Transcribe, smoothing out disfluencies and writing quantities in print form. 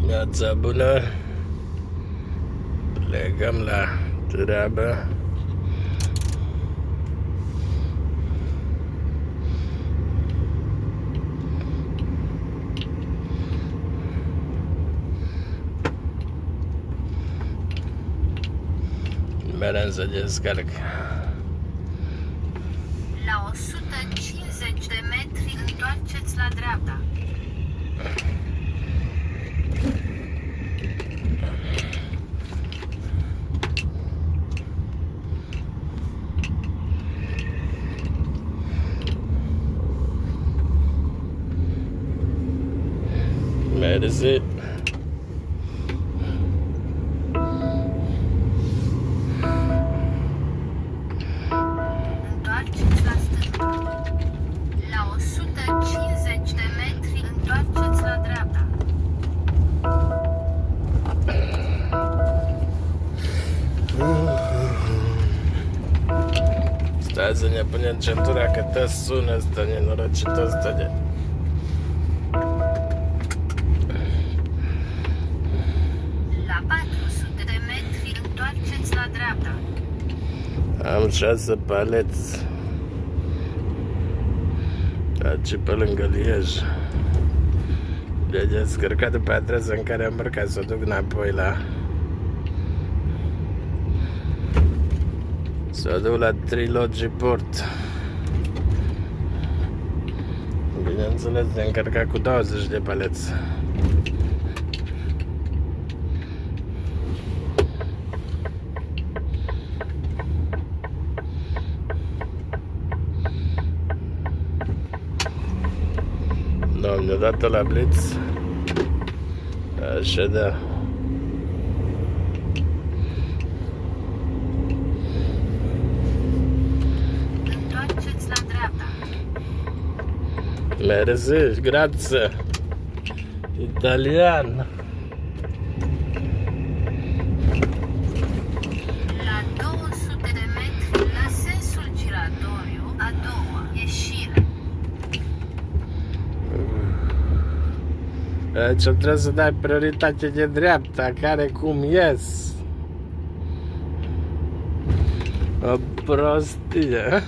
Dimineața bună. Plecăm la treabă. Merem să descarc. La 150 de metri întoarceți la dreapta. Mersi. Întoarceți la stânga. La 150 de metri întoarceți la dreapta. Stai să ne punem centura că tot sună ăsta nenorocitul ăsta de... La 400 de metri întoarceți la dreapta. Am 6 paleți. Aici pe lângă Liej. Le-a descărcat după adresa în care am urcat să o duc înapoi la... Să o duc la Trilogy Port. Bineînțeles, de încărcat cu 20 de paleți. Doamne, odată la Blitz. Așa, da. Întoarceți la dreapta. Mersi, grazie. Italian. La 200 de metri la sensul giratoriu, a doua ieșire. Aici trebuie să dai prioritate de dreapta, care cum ies. O prostie.